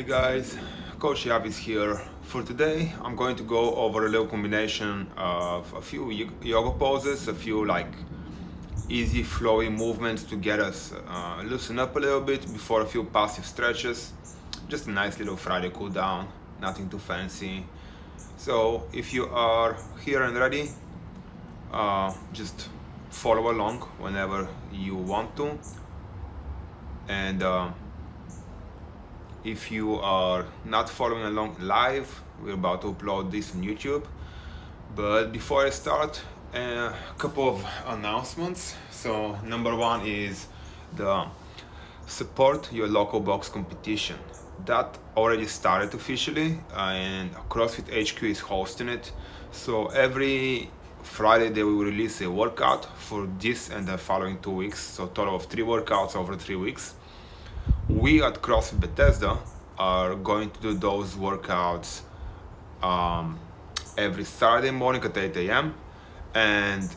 Hey guys, Coach Yavis here. For today, I'm going to go over a little combination of a few yoga poses, a few easy flowing movements to get us loosen up a little bit before a few passive stretches. Just a nice little Friday cool down, nothing too fancy. So if you are here and ready, just follow along whenever you want to. And if you are not following along live, we're about to upload this on YouTube. But before I start, a couple of announcements. So number one is the support your local box competition. That already started officially, and CrossFit HQ is hosting it. So every Friday they will release a workout for this and the following 2 weeks. So total of 3 workouts over 3 weeks. We at CrossFit Bethesda are going to do those workouts every Saturday morning at 8 a.m. and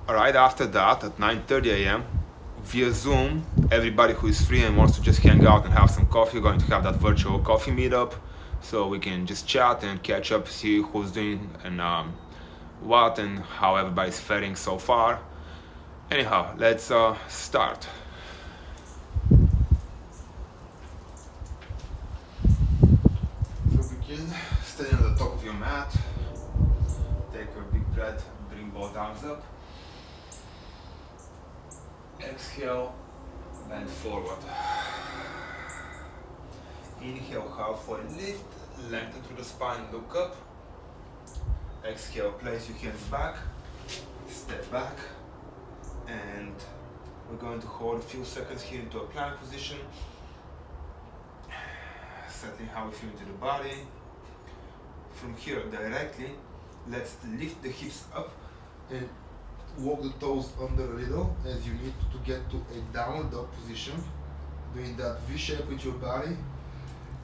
right after that at 9:30 a.m. via Zoom, everybody who is free and wants to just hang out and have some coffee, we're going to have that virtual coffee meetup so we can just chat and catch up, see who's doing and what and how everybody's faring so far. Anyhow, let's start. Stay on the top of your mat, take a big breath, bring both arms up, exhale, bend forward, inhale, halfway lift, lengthen through the spine, look up, exhale, place your hands back, step back, and we're going to hold a few seconds here into a plank position, settling how we feel into the body. From here directly, let's lift the hips up and walk the toes under a little as you need to get to a downward dog position. Doing that V shape with your body.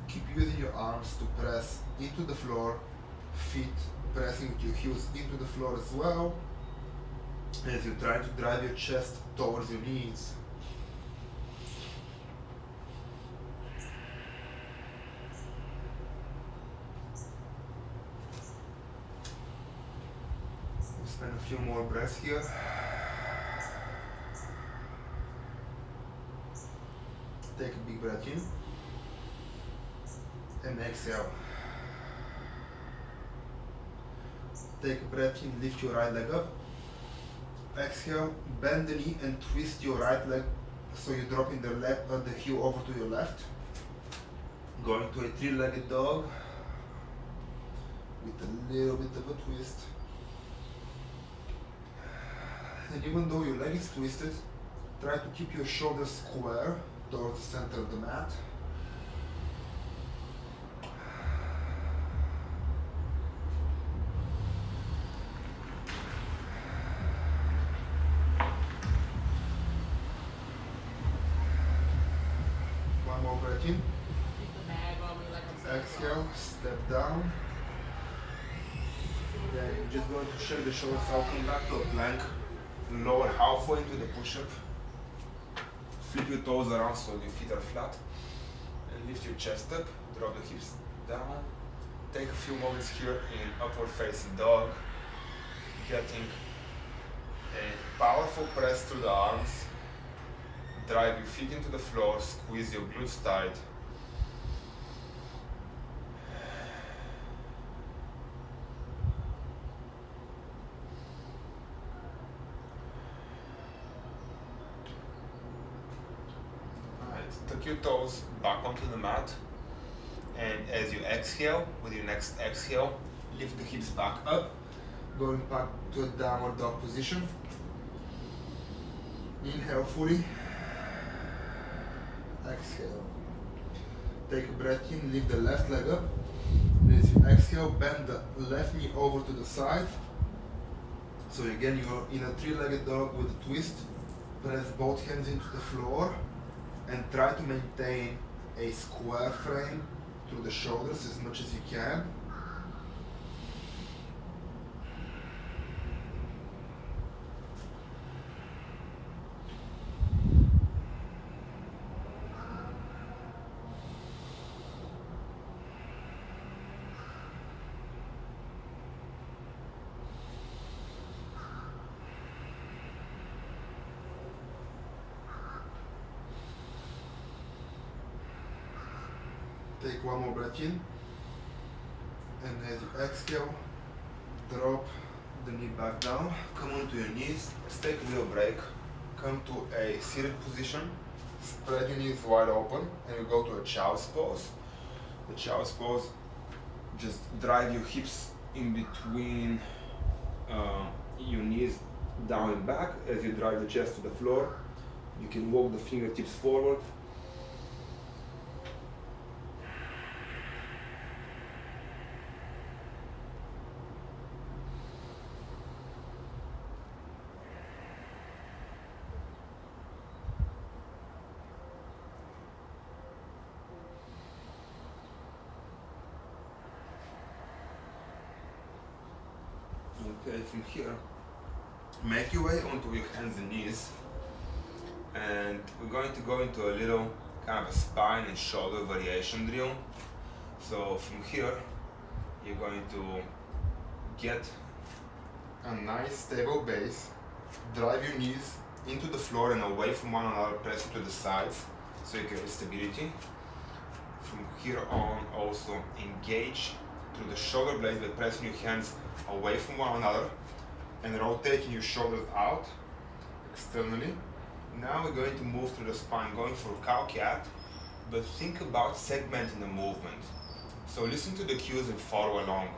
Keep using your arms to press into the floor, feet pressing with your heels into the floor as well, as you try to drive your chest towards your knees. Spend a few more breaths here. Take a big breath in and exhale. Take a breath in, lift your right leg up. Exhale, bend the knee and twist your right leg so you're dropping the heel over to your left. Going to a three-legged dog with a little bit of a twist. And even though your leg is twisted, try to keep your shoulders square towards the center of the mat. One more breath in. Exhale, step down. Then you're just going to shake the shoulders out, come back to a plank. Lower halfway into the push-up. Flip your toes around so your feet are flat. And lift your chest up, drop the hips down. Take a few moments here in upward facing dog. Getting a powerful press through the arms. Drive your feet into the floor, squeeze your glutes tight. Tuck your toes back onto the mat, and as you exhale, with your next exhale, lift the hips back up, going back to a downward dog position. Inhale fully, exhale. Take a breath in, lift the left leg up, and as you exhale, bend the left knee over to the side. So again, you're in a three-legged dog with a twist. Press both hands into the floor and try to maintain a square frame through the shoulders as much as you can. Take one more breath in, and as you exhale, drop the knee back down, come onto your knees, let's take a little break, come to a seated position, spread your knees wide open, and you go to a child's pose. The child's pose, just drive your hips in between your knees down and back as you drive the chest to the floor. You can walk the fingertips forward. Okay, from here, make your way onto your hands and knees, and we're going to go into a little kind of a spine and shoulder variation drill. So from here, you're going to get a nice stable base, drive your knees into the floor and away from one another, pressing to the sides so you get stability. From here on, also engage through the shoulder blades by pressing your hands away from one another and rotating your shoulders out externally. Now we're going to move through the spine, going for cow-cat, but think about segmenting the movement. So listen to the cues and follow along.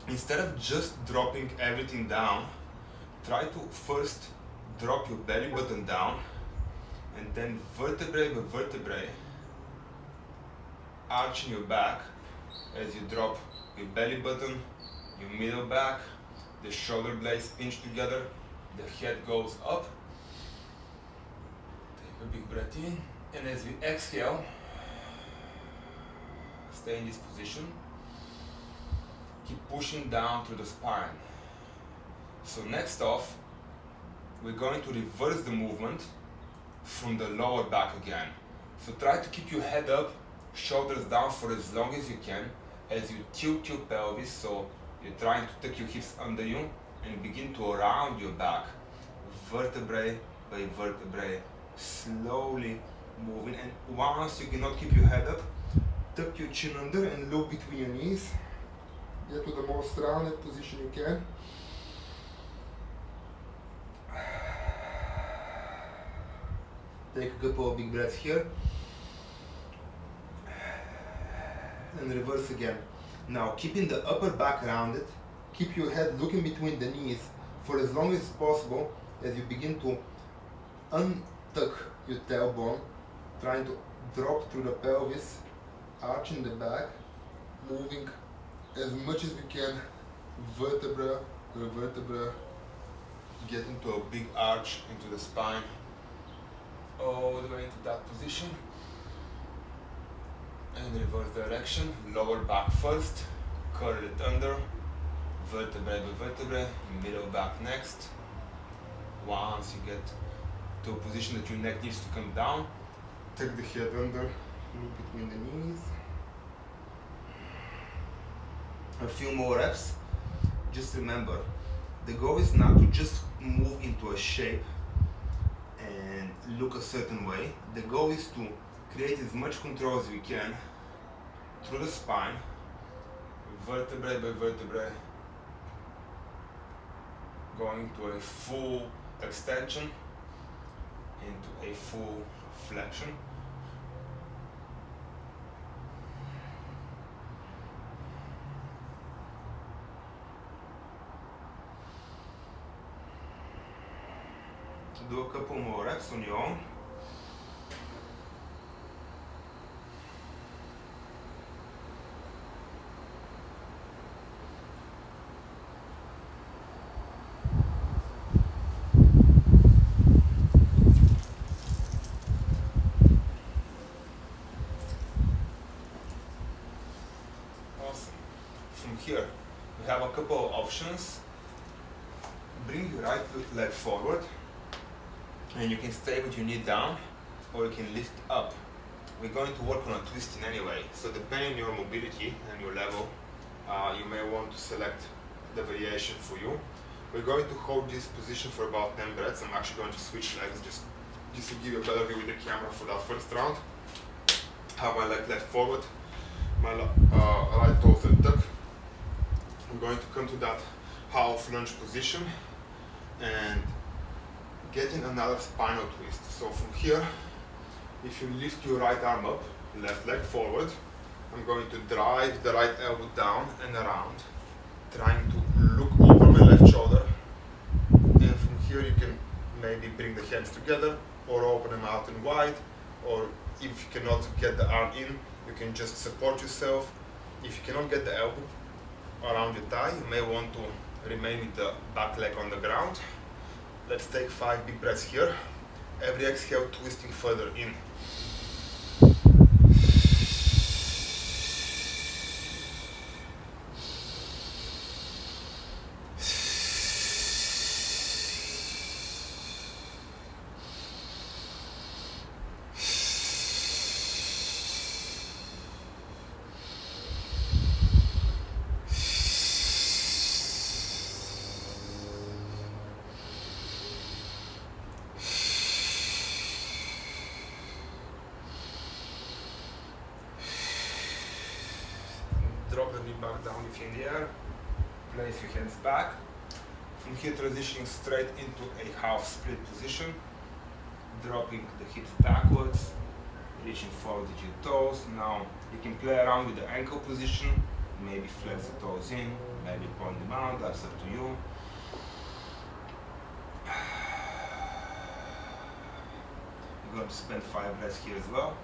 Instead of just dropping everything down, try to first drop your belly button down, and then vertebrae by vertebrae, arching your back as you drop your belly button, your middle back, the shoulder blades pinch together, the head goes up. Take a big breath in, and as we exhale, stay in this position. Keep pushing down through the spine. So next off, we're going to reverse the movement from the lower back again. So try to keep your head up, shoulders down for as long as you can as you tilt your pelvis, so you're trying to tuck your hips under you and begin to round your back, vertebrae by vertebrae, slowly moving. And once you cannot keep your head up, tuck your chin under and look between your knees. Get to the most rounded position you can. Take a couple of big breaths here. And reverse again. Now, keeping the upper back rounded, keep your head looking between the knees for as long as possible as you begin to untuck your tailbone, trying to drop through the pelvis, arching the back, moving as much as we can, vertebra per vertebra, get into a big arch into the spine, all the way into that position. And reverse direction, lower back first, curl it under, vertebrae by vertebrae, middle back next. Once you get to a position that your neck needs to come down, tuck the head under, look between the knees. A few more reps. Just remember, the goal is not to just move into a shape and look a certain way. The goal is to create as much control as we can through the spine, vertebrae by vertebrae, going to a full extension into a full flexion. Do a couple more reps on your own. Awesome. From here, we have a couple of options. Bring your right leg forward, and you can stay with your knee down, or you can lift up. We're going to work on a twisting anyway, so depending on your mobility and your level, you may want to select the variation for you. We're going to hold this position for about 10 breaths. I'm actually going to switch legs just to give you a better view with the camera for that first round. Have my leg left forward, my right toes and tuck. I'm going to come to that half lunge position and getting another spinal twist. So from here, if you lift your right arm up, left leg forward, I'm going to drive the right elbow down and around, trying to look over my left shoulder. And from here you can maybe bring the hands together or open them out and wide, or if you cannot get the arm in, you can just support yourself. If you cannot get the elbow around your thigh, you may want to remain with the back leg on the ground. Let's take 5 deep breaths here. Every exhale, twisting further in. Drop the knee back down if you're in the air. Place your hands back. From here, transitioning straight into a half split position. Dropping the hips backwards, reaching forward with your toes. Now you can play around with the ankle position. Maybe flex the toes in, maybe point them out, that's up to you. You're going to spend 5 breaths here as well.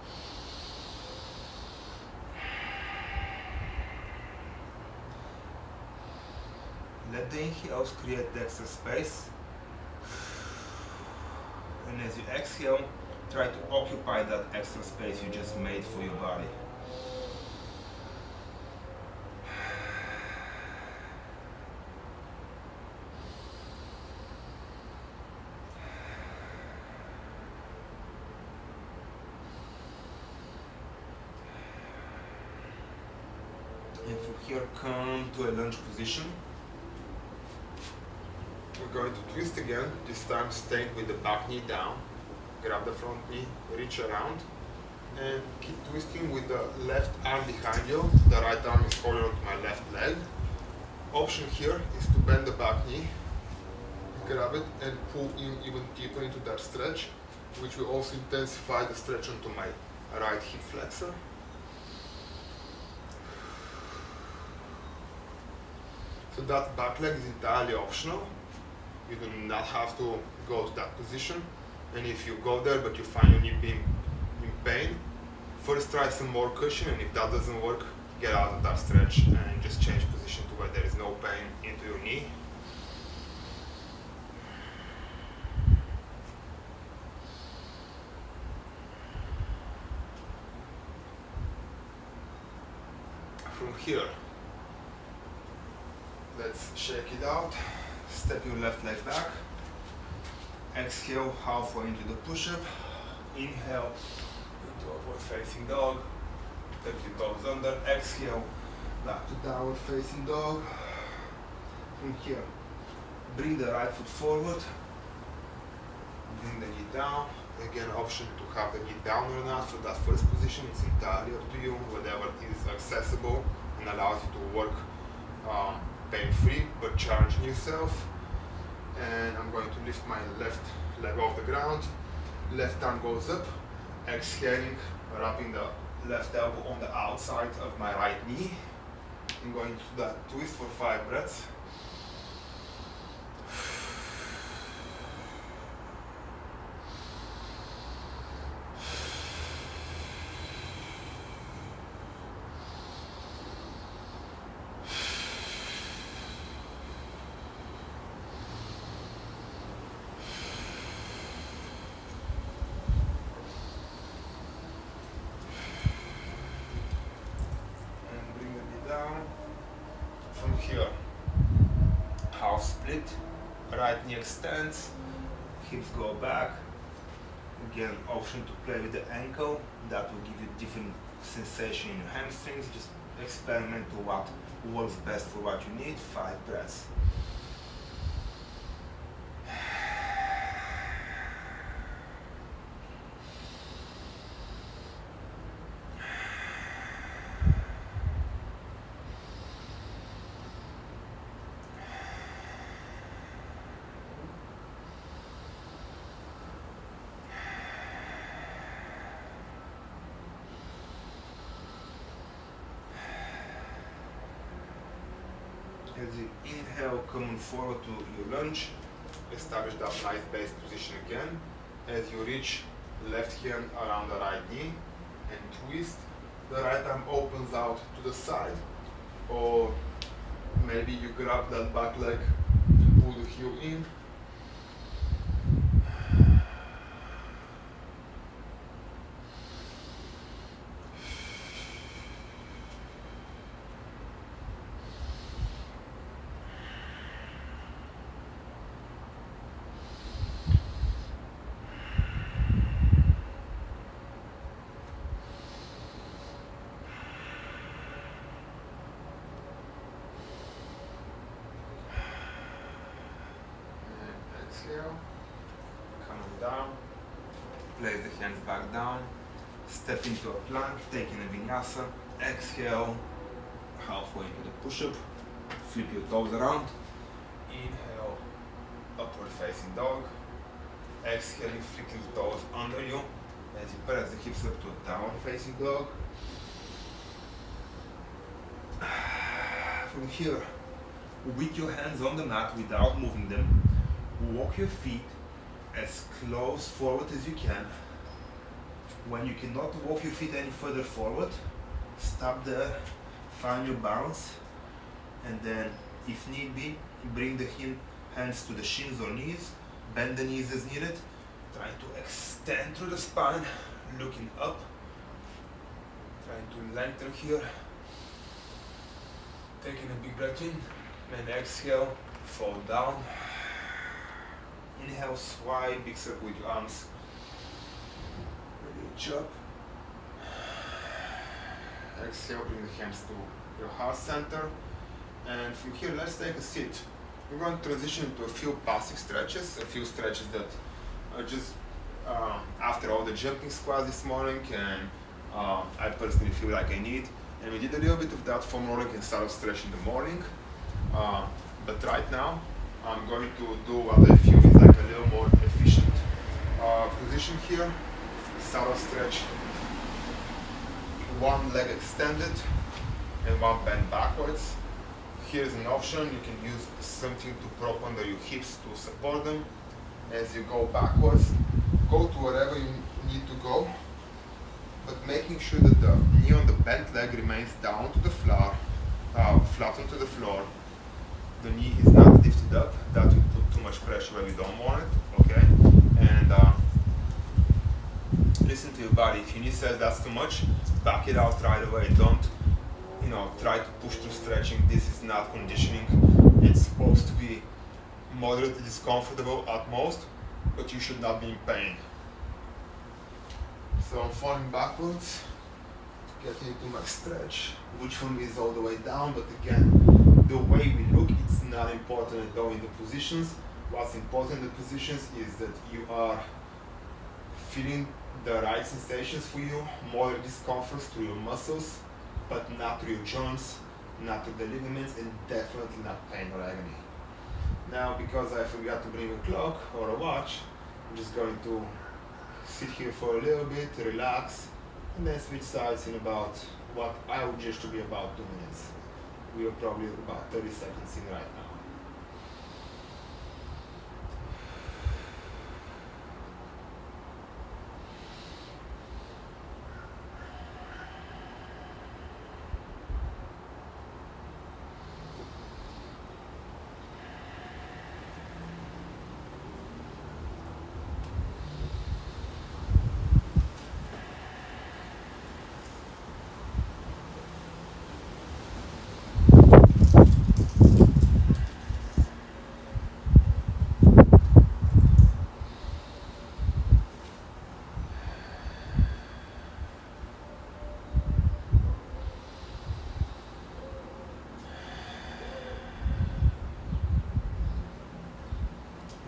Let the inhales create the extra space. And as you exhale, try to occupy that extra space you just made for your body. And from here, come to a lunge position. We're going to twist again, this time staying with the back knee down. Grab the front knee, reach around, and keep twisting with the left arm behind you. The right arm is holding onto my left leg. Option here is to bend the back knee, grab it, and pull in even deeper into that stretch, which will also intensify the stretch onto my right hip flexor. So that back leg is entirely optional. You do not have to go to that position. And if you go there but you find your knee being in pain, first try some more cushion, and if that doesn't work, get out of that stretch and just change position to where there is no pain into your knee. From here, let's shake it out. Step your left leg back. Exhale halfway into the push-up. Inhale into upward facing dog. Take your toes under. Exhale back to downward facing dog. From here, bring the right foot forward. Bring the knee down. Again, option to have the knee down or not. For that first position, it's entirely up to you. Whatever is accessible and allows you to work pain-free, but challenging yourself. And I'm going to lift my left leg off the ground. Left arm goes up. Exhaling, wrapping the left elbow on the outside of my right knee. I'm going to that twist for 5 breaths. From here, half split, right knee extends, hips go back. Again, option to play with the ankle, that will give you different sensation in your hamstrings. Just experiment to what works best for what you need. 5 breaths. As you inhale, come forward to your lunge, establish that nice base position again. As you reach left hand around the right knee and twist, the right arm opens out to the side, or maybe you grab that back leg and pull the heel in. Exhale, coming down, place the hands back down, step into a plank, taking a vinyasa, exhale, halfway into the push-up, flip your toes around, inhale, upward facing dog, exhaling, flicking the toes under you, as you press the hips up to a downward facing dog. From here, with your hands on the mat without moving them, walk your feet as close forward as you can. When you cannot walk your feet any further forward, stop there, find your balance, and then if need be, bring the hands to the shins or knees, bend the knees as needed, trying to extend through the spine, looking up, trying to lengthen here, taking a big breath in, and exhale, fall down. Inhale, swipe, big circle with your arms. Reach up. Exhale, bring the hands to your heart center. And from here, let's take a seat. We're going to transition into a few passive stretches, a few stretches that are just after all the jumping squats this morning, and I personally feel like I need. And we did a little bit of that foam rolling and saddle stretch in the morning. But right now, I'm going to do what I feel is like a little more efficient position here. Saddle stretch, one leg extended and one bent backwards. Here's an option, you can use something to prop under your hips to support them. As you go backwards, go to wherever you need to go, but making sure that the knee on the bent leg remains down to the floor, flat onto the floor. The knee is not lifted up, that will put too much pressure where we don't want it, okay? And listen to your body. If your knee says that's too much, back it out right away. Don't, try to push through stretching. This is not conditioning. It's supposed to be moderately discomfortable at most, but you should not be in pain. So I'm falling backwards, getting into my stretch, which one is all the way down, but again, the way we look, it's not important at all in the positions. What's important in the positions is that you are feeling the right sensations for you, more discomforts through your muscles, but not through your joints, not through the ligaments, and definitely not pain or agony. Now, because I forgot to bring a clock or a watch, I'm just going to sit here for a little bit, relax, and then switch sides in about what I would judge to be about 2 minutes. We are probably about 30 seconds in right now.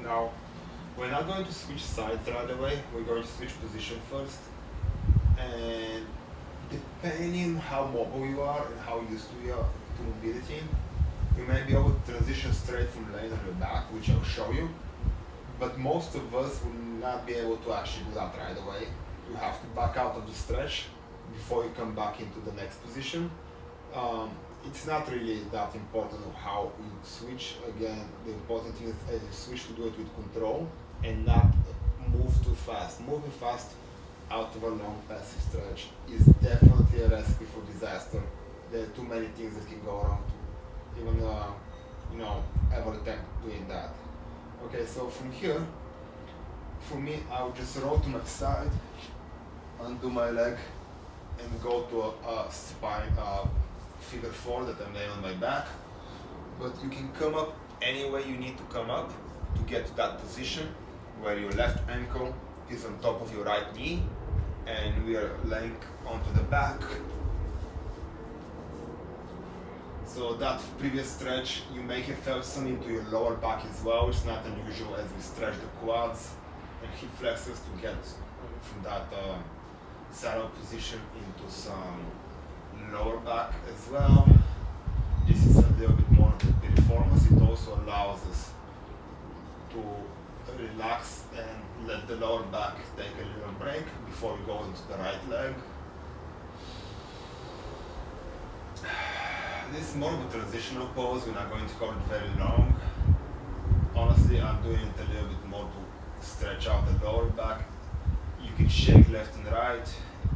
Now, we're not going to switch sides right away, we're going to switch position first. And depending on how mobile you are and how used you are to mobility, you may be able to transition straight from laying on your back, which I'll show you. But most of us will not be able to actually do that right away. You have to back out of the stretch before you come back into the next position. it's not really that important of how you switch. Again, the important thing is as you switch to do it with control and not move too fast. Moving fast out of a long passive stretch is definitely a recipe for disaster. There are too many things that can go wrong to even ever attempt doing that. Okay, so from here, for me, I'll just roll to my side, undo my leg, and go to a spine figure 4 that I'm laying on my back. But you can come up any way you need to come up to get to that position where your left ankle is on top of your right knee and we are laying onto the back. So that previous stretch, you may have felt some into your lower back as well. It's not unusual as we stretch the quads and hip flexors to get from that saddle position into some lower back as well. This is a little bit more piriformis. It also allows us to relax and let the lower back take a little break before we go into the right leg. This is more of a transitional pose. We're not going to go it very long. Honestly, I'm doing it a little bit more to stretch out the lower back. You can shake left and right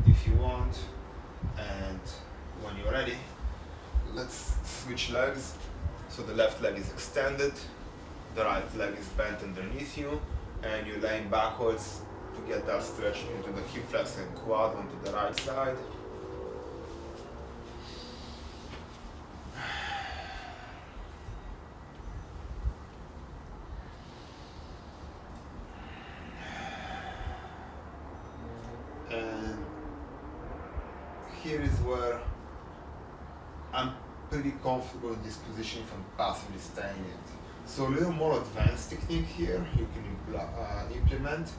if you want. And when you're ready, let's switch legs. So the left leg is extended, the right leg is bent underneath you, and you're laying backwards to get that stretch into the hip flexor and quad onto the right side. And here is where I'm pretty comfortable in this position if I'm passively staying it. So a little more advanced technique here you can implement,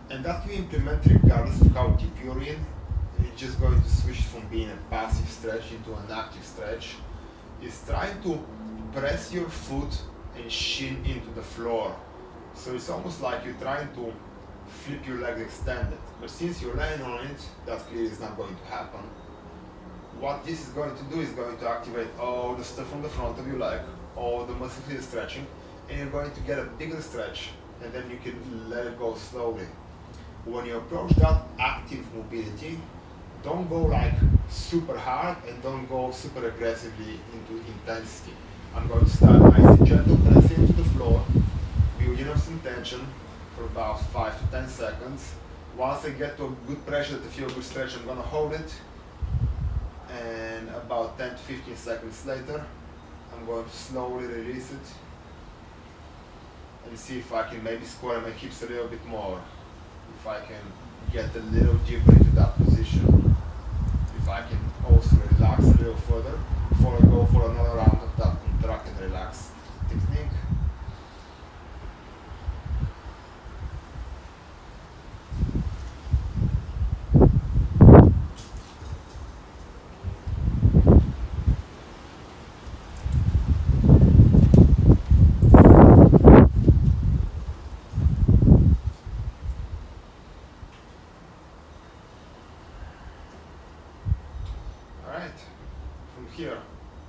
and that you implement regardless of how deep you're in. It's just going to switch from being a passive stretch into an active stretch. Is trying to press your foot and shin into the floor. So it's almost like you're trying to flip your leg extended, but since you're laying on it, that clearly is not going to happen. What this is going to do is going to activate all the stuff on the front of your leg, all the muscle field stretching, and you're going to get a bigger stretch, and then you can let it go slowly. When you approach that active mobility, don't go like super hard and don't go super aggressively into intensity. I'm going to start nice and gentle, pressing into the floor, building up some tension for about 5 to 10 seconds. Once I get to a good pressure, to feel a good stretch, I'm going to hold it. And about 10 to 15 seconds later, I'm going to slowly release it and see if I can maybe square my hips a little bit more. If I can get a little deeper into that position. If I can also relax a little further before I go for another round of that contract and relax technique. From here,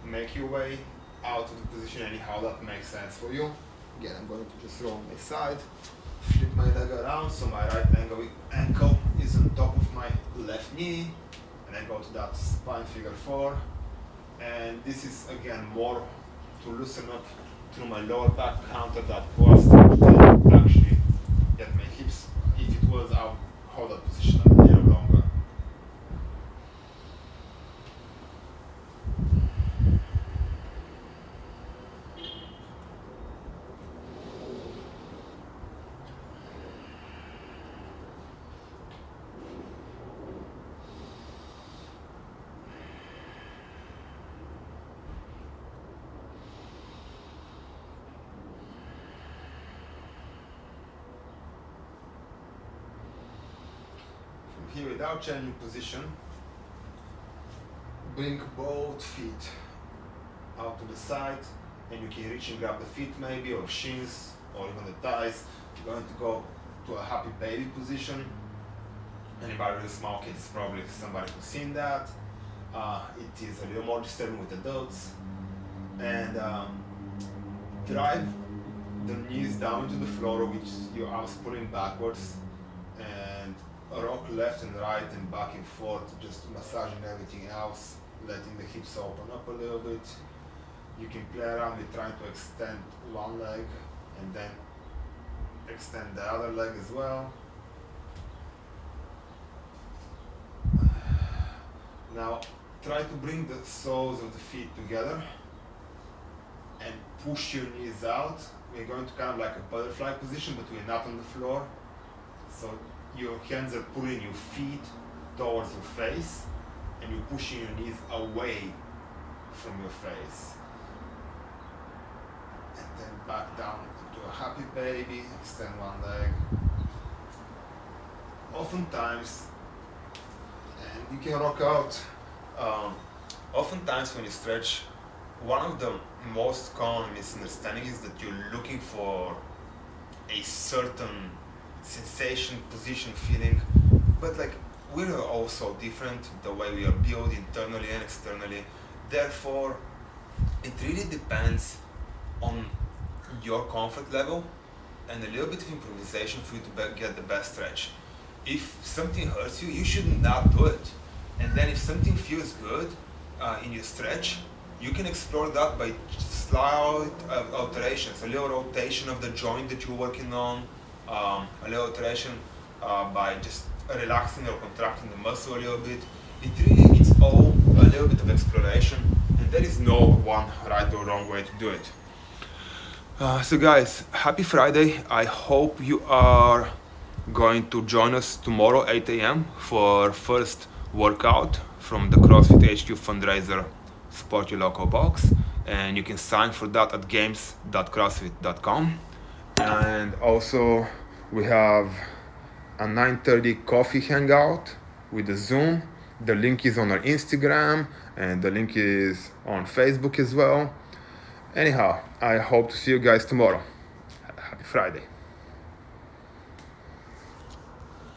make your way out of the position anyhow that makes sense for you. Again, I'm going to just roll on my side, flip my leg around so my right ankle is on top of my left knee, and then go to that spine figure 4. And this is again more to loosen up through my lower back, counter that quad stretch, and actually get my hips. If it was, I'll hold that position a little longer. Here, without changing position, bring both feet out to the side, and you can reach and grab the feet maybe, or shins, or even the thighs. You're going to go to a happy baby position. Anybody with small kids, probably somebody who's seen that. it is a little more disturbing with adults. And drive the knees down to the floor, which your arms pulling backwards, and rock left and right and back and forth, just massaging everything else, letting the hips open up a little bit. You can play around with trying to extend one leg and then extend the other leg as well. Now try to bring the soles of the feet together and push your knees out. We're going to kind of like a butterfly position, but we're not on the floor. So your hands are pulling your feet towards your face and you're pushing your knees away from your face. And then back down to a happy baby, extend one leg. Oftentimes, and you can rock out, oftentimes when you stretch, one of the most common misunderstandings is that you're looking for a certain sensation, position, feeling, but like we're all so different the way we are built internally and externally. Therefore, it really depends on your comfort level and a little bit of improvisation for you to get the best stretch. If something hurts you, you should not do it. And then if something feels good in your stretch, you can explore that by slight alterations, a little rotation of the joint that you're working on, a little alteration by just relaxing or contracting the muscle a little bit. It's all a little bit of exploration, and there is no one right or wrong way to do it. So guys, happy Friday. I hope you are going to join us tomorrow 8 a.m. for first workout from the CrossFit HQ fundraiser Support Your Local Box, and you can sign for that at games.crossfit.com. And also we have a 9:30 coffee hangout with the Zoom. The link is on our Instagram and the link is on Facebook as well. Anyhow, I hope to see you guys tomorrow. Happy Friday.